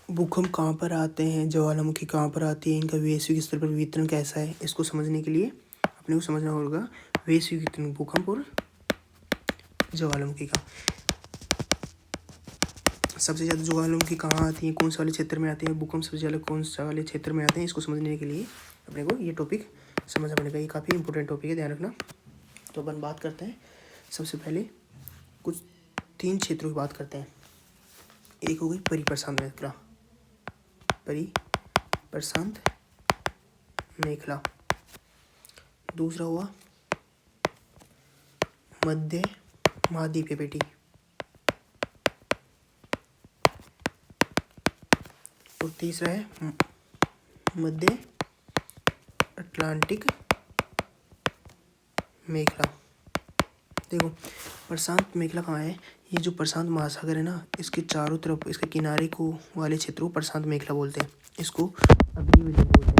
भूकंप कहाँ पर आते हैं, ज्वालामुखी कहाँ पर आती है, इनका वैश्विक स्तर पर वितरण कैसा है, इसको समझने के लिए अपने को समझना होगा वैश्विक वितरण भूकंप और ज्वालामुखी का। सबसे ज़्यादा ज्वालामुखी कहाँ आती है, कौन से वाले क्षेत्र में आते हैं, भूकंप सबसे ज़्यादा कौन से वाले क्षेत्र में आते हैं, इसको समझने के लिए अपने को ये टॉपिक समझना पड़ेगा। ये काफ़ी इंपॉर्टेंट टॉपिक है, ध्यान रखना। तो अपन बात करते हैं सबसे पहले कुछ 3 क्षेत्रों की बात करते हैं। एक हो गई परिप्रशांत मेखला, परिप्रशांत मेखला। दूसरा हुआ मध्य महाद्वीपीय पेटी, और तीसरा है मध्य अटलांटिक मेखला। देखो प्रशांत मेखला कहाँ है, ये जो प्रशांत महासागर है ना, इसके चारों तरफ इसके किनारे को वाले क्षेत्र को प्रशांत मेखला बोलते हैं। इसको अग्निवलय बोलते हैं,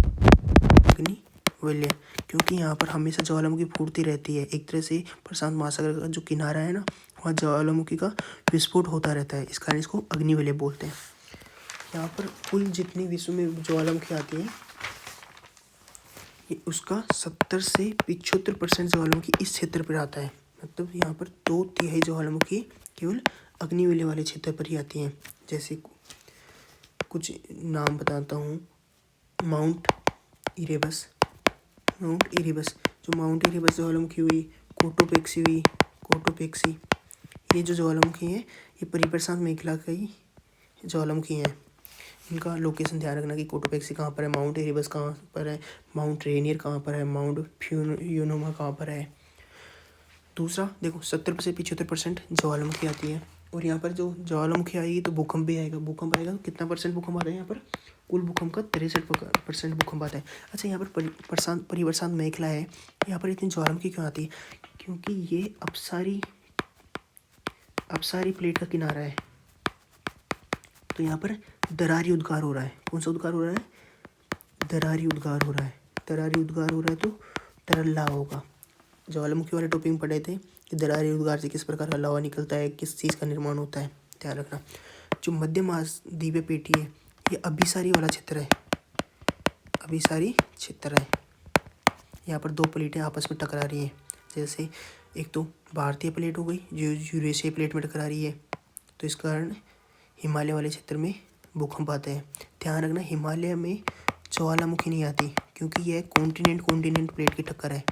अग्निवलय, क्योंकि यहाँ पर हमेशा ज्वालामुखी फूटती रहती है। एक तरह से प्रशांत महासागर का जो किनारा है ना, वहाँ ज्वालामुखी का विस्फोट होता रहता है, इस कारण इसको अग्निवलय बोलते हैं। यहाँ पर कुल जितनी विश्व में ज्वालामुखी आती है, ये उसका 70 से 75% ज्वालामुखी इस क्षेत्र पर आता है। मतलब यहाँ पर 2/3 ज्वालामुखी केवल अग्निवलय वाले क्षेत्र पर ही आती हैं। जैसे कुछ नाम बताता हूँ, माउंट इरेबस, जो माउंट इरेबस ज्वालामुखी हुई, कोटोपेक्सी, ये जो ज्वालामुखी हैं ये परिप्रशांत मेखला की ज्वालामुखी हैं। इनका लोकेशन ध्यान रखना कि कोटोपेक्सी कहाँ पर है, माउंट इरेबस कहाँ पर है, माउंट रेनियर कहाँ पर है, माउंट फ्यूनोमा कहाँ पर है। दूसरा देखो 70 से 75% ज्वालामुखी आती है, और यहाँ पर जो ज्वालामुखी आएगी तो भूकंप भी आएगा। भूकंप आएगा तो कितना परसेंट भूकंप आता है, यहाँ पर कुल भूकंप का 63% भूकंप आता है। अच्छा, यहाँ पर परिप्रशांत मेखला है, यहाँ पर इतनी ज्वालामुखी क्यों आती है, क्योंकि ये अपसारी प्लेट का किनारा है। तो यहाँ पर दरारी उद्गार हो रहा है। कौन सा उद्गार हो रहा है, दरारी उद्गार हो रहा है। दरारी उद्गार हो रहा है तो तरल लावा होगा। ज्वालामुखी वाले टॉपिक में पढ़े थे कि दरारी उद्गार से किस प्रकार का लावा निकलता है, किस चीज़ का निर्माण होता है, ध्यान रखना। जो मध्य महाद्वीपीय पेटी है, ये अभिसारी वाला क्षेत्र है, अभिसारी क्षेत्र है। यहाँ पर 2 प्लेटें आपस में टकरा रही हैं। जैसे एक तो भारतीय प्लेट हो गई जो यूरेशियाई प्लेट में टकरा रही है, तो इस कारण हिमालय वाले क्षेत्र में भूकंप आते हैं। ध्यान रखना, हिमालय में ज्वालामुखी नहीं आती, क्योंकि यह कॉन्टिनेंट प्लेट की टक्कर है।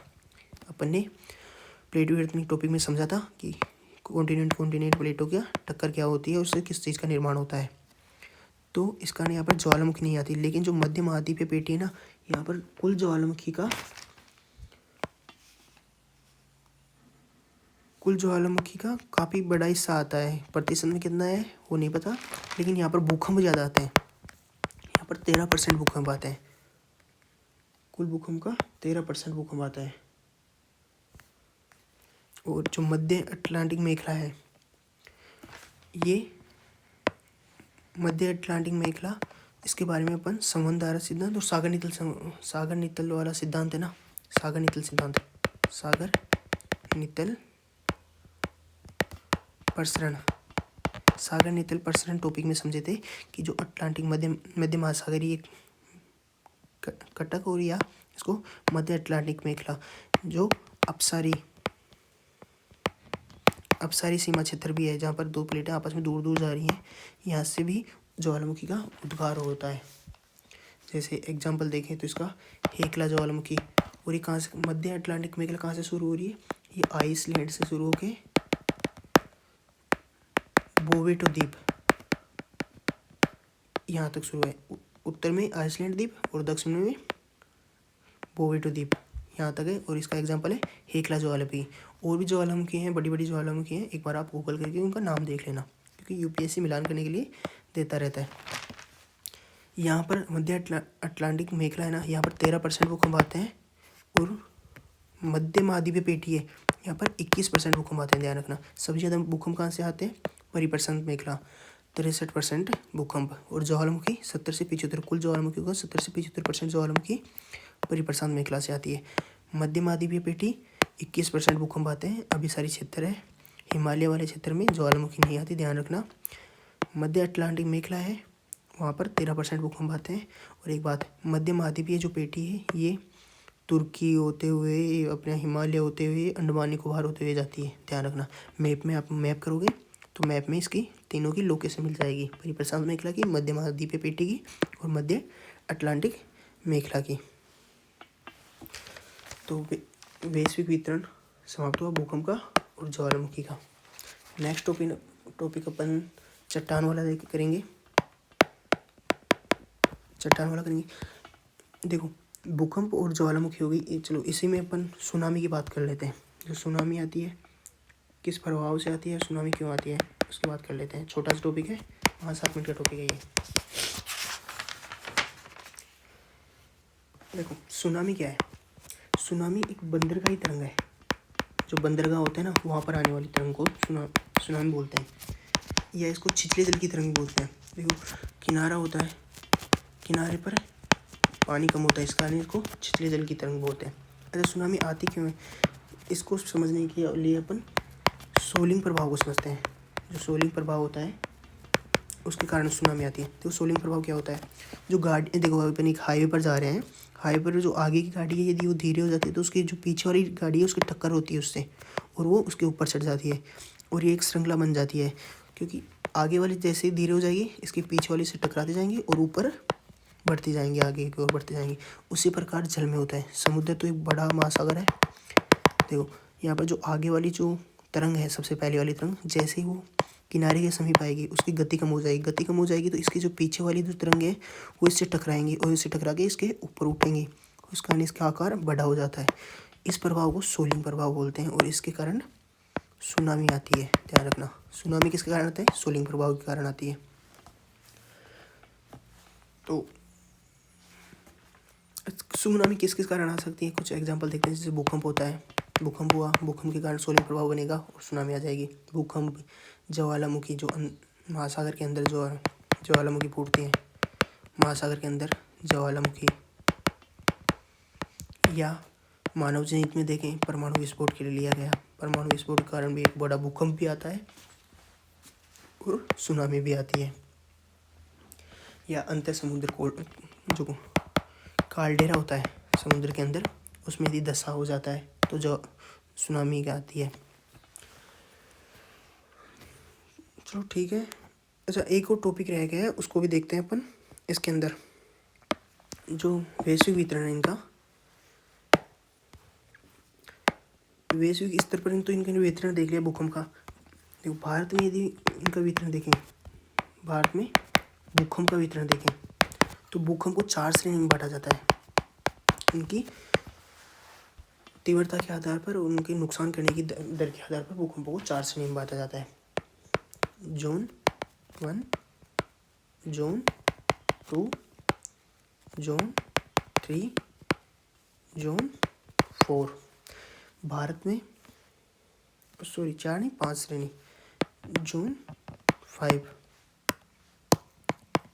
अपन ने प्लेट विवर्तन टॉपिक में समझा था कि कॉन्टिनेंट प्लेटों की टक्कर क्या होती है, उससे किस चीज़ का निर्माण होता है। तो इस कारण यहाँ पर ज्वालामुखी नहीं आती। लेकिन जो मध्य महाद्वीपीय पेटी है ना, यहाँ पर कुल ज्वालामुखी का काफ़ी बड़ा हिस्सा आता है। प्रतिशत में कितना है वो नहीं पता, लेकिन यहाँ पर भूकंप ज़्यादा आते हैं। यहाँ पर 13% भूकंप आते हैं, कुल भूकंप का 13% भूकंप आता है। और जो मध्य अटलांटिक मेखला है, ये मध्य अटलांटिक मेखला, इसके बारे में अपन संवहनधारा सिद्धांत और सागर नीतल वाला सिद्धांत है ना, सागर नीतल प्रसरण टॉपिक में समझे थे कि जो अटलांटिक मध्य महासागरीय कटक, और या इसको मध्य अटलांटिक मेखला, जो अपसारी सीमा क्षेत्र भी है, जहाँ पर 2 प्लेटें आपस में दूर दूर जा रही हैं, यहाँ से भी ज्वालामुखी का उद्गार होता है। जैसे एग्जांपल देखें तो इसका हेकला ज्वालामुखी, और ये कहाँ से, मध्य अटलांटिक मेखला कहाँ से शुरू हो रही है, ये आइसलैंड से शुरू होके बोवेटो द्वीप यहाँ तक शुरू है। उत्तर में आइसलैंड द्वीप और दक्षिण में बोवेटो द्वीप यहाँ तक है, और इसका एग्जांपल है हेकला ज्वालामुखी। और भी ज्वालामुखी हैं, बड़ी बड़ी ज्वालामुखी हैं, एक बार आप गूगल करके उनका नाम देख लेना, क्योंकि यूपीएससी मिलान करने के लिए देता रहता है। यहाँ पर मध्य अटलांटिक मेखला है ना, यहाँ पर 13% भूकंप आते हैं, और मध्य महाद्वीपीय पेटी है, यहाँ पर 21% भूकंप आते हैं। ध्यान रखना, सबसे ज़्यादा भूकंप कहाँ से आते हैं, परिप्रशांत मेखला 63% भूकंप, और ज्वालामुखी 70 से 75, कुल ज्वालामुखी का 70 से 75% ज्वालामुखी परिप्रशांत मेखला से आती है। मध्य महाद्वीपीय पेटी 21% भूकंप आते हैं, अभिसारी क्षेत्र है। हिमालय वाले क्षेत्र में ज्वालामुखी नहीं आती, ध्यान रखना। मध्य अटलांटिक मेखला है, वहाँ पर 13% भूकंप आते हैं। और एक बात, मध्य महाद्वीपीय जो पेटी है ये तुर्की होते हुए, अपने हिमालय होते हुए, अंडमान निकोबार होते हुए जाती है, ध्यान रखना। मैप में आप मैप करोगे तो मैप में इसकी तीनों की लोकेशन मिल जाएगी, परिप्रशांत मेखला की, मध्य महाद्वीपीय पेटी की और मध्य अटलांटिक मेखला की। तो वैश्विक वितरण समाप्त हुआ भूकंप का और ज्वालामुखी का। नेक्स्ट टॉपिक अपन चट्टान वाला करेंगे। देखो, भूकंप और ज्वालामुखी हो गई। चलो इसी में अपन सुनामी की बात कर लेते हैं। जो सुनामी आती है, किस प्रभाव से आती है, सुनामी क्यों आती है, उसकी बात कर लेते हैं। छोटा सा टॉपिक है, 5-7 मिनट का टॉपिक है ये। देखो, सुनामी क्या है? सुनामी एक बंदरगाही तरंग है। जो बंदरगाह होते हैं ना, वहाँ पर आने वाली तरंग को सुनामी बोलते हैं, या इसको छिछले जल की तरंग बोलते हैं। देखो, किनारा होता है, किनारे पर पानी कम होता है, इस कारण इसको छिछले जल की तरंग बोलते हैं। अच्छा, सुनामी आती क्यों है? इसको समझने के लिए अपन सोलिंग प्रभाव को समझते हैं। जो सोलिंग प्रभाव होता है उसके कारण सुनामी आती है। तो सोलिंग प्रभाव क्या होता है? जो गाड़ी, देखो अपन एक हाईवे पर जा रहे हैं, हाईवे पर जो आगे की गाड़ी है यदि वो धीरे हो जाती है तो उसकी जो पीछे वाली गाड़ी है उसकी टक्कर होती है उससे, और वो उसके ऊपर चढ़ जाती है, और ये एक श्रृंखला बन जाती है। क्योंकि आगे वाली जैसे ही धीरे हो जाएगी, इसके पीछे वाली से टकराती जाएंगी और ऊपर बढ़ती जाएंगी, आगे की ओर बढ़ती जाएंगी। उसी प्रकार जल में होता है। समुद्र तो एक बड़ा महासागर है। देखो, यहाँ पर जो आगे वाली जो तरंग है, सबसे पहले वाली तरंग, जैसे ही वो किनारे के समीप आएगी उसकी गति कम हो जाएगी। तो इसकी जो पीछे वाली जो तरंग है वो इससे टकराएंगी और इससे टकरा के इसके ऊपर उठेंगी, उस कारण इसका आकार बड़ा हो जाता है। इस प्रभाव को सोलिंग प्रभाव बोलते हैं, और इसके कारण सुनामी आती है। ध्यान रखना, सुनामी किसके कारण आता है? सोलिंग प्रभाव के कारण आती है। तो सुनामी किस किस कारण आ सकती है, कुछ एग्जांपल देखते हैं। जैसे भूकंप होता है, भूकंप हुआ, भूकंप के कारण सोलिंग प्रभाव बनेगा और सुनामी आ जाएगी। भूकंप, ज्वालामुखी, जो महासागर के अंदर जो ज्वालामुखी फूटती है, महासागर के अंदर ज्वालामुखी, या मानव जनित में देखें परमाणु विस्फोट के लिए लिया गया, परमाणु विस्फोट के कारण भी एक बड़ा भूकंप भी आता है और सुनामी भी आती है। या अंतर समुद्र जो काल्डेरा होता है समुद्र के अंदर, उसमें यदि दशा हो जाता है तो जो सुनामी आती है। चलो ठीक है। अच्छा, एक और टॉपिक रह गया है, उसको भी देखते हैं अपन। इसके अंदर जो वैश्विक वितरण है इनका, वैश्विक स्तर पर तो इनका वितरण देख लिया भूकंप का। देखो, भारत में यदि इनका वितरण देखें, भारत में भूकंप का वितरण देखें तो भूकंप को 4 श्रेणी में बांटा जाता है। इनकी तीव्रता के आधार पर, उनके नुकसान करने की दर के आधार पर भूकंपों को 4 श्रेणी में बांटा जाता है। Zone 1, zone 2, zone 3, zone 4। Bharat में 4 नहीं, 5 श्रेणी। जोन 5।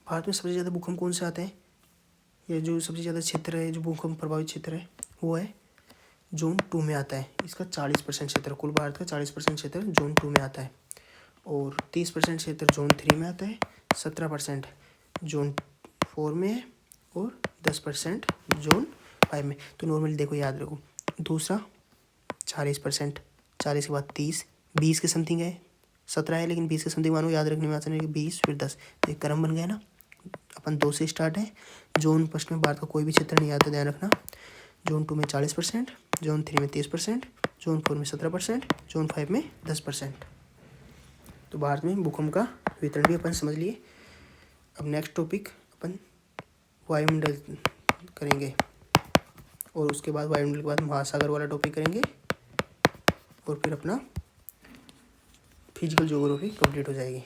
भारत में सबसे ज़्यादा भूकंप कौन से आते हैं, या जो सबसे ज़्यादा क्षेत्र है, जो भूकंप प्रभावित क्षेत्र है, वो है जोन 2 में आता है। इसका 40% क्षेत्र, कुल भारत का 40% क्षेत्र जोन 2 में आता है, और 30% क्षेत्र जोन 3 में आता है, 17% जोन 4 में है, और 10% जोन 5 में। तो नॉर्मली देखो, याद रखो, दूसरा 40%, 40 के बाद 30, 20 के समथिंग है, 17 है लेकिन 20 के समथिंग मानो, याद रखने में आसान है। 20 फिर 10, तो एक क्रम बन गया ना। अपन 2 से स्टार्ट है। जोन फर्स्ट में भारत का कोई भी क्षेत्र नहीं आता, ध्यान रखना। जोन 2 में 40%, जोन 3 में 30%, जोन 4 में 17%, जोन 5 में 10%। तो भारत में भूकंप का वितरण भी अपन समझ लिए। अब नेक्स्ट टॉपिक अपन वायुमंडल करेंगे, और उसके बाद वायुमंडल के बाद महासागर वाला टॉपिक करेंगे, और फिर अपना फिजिकल ज्योग्राफी कंप्लीट हो जाएगी।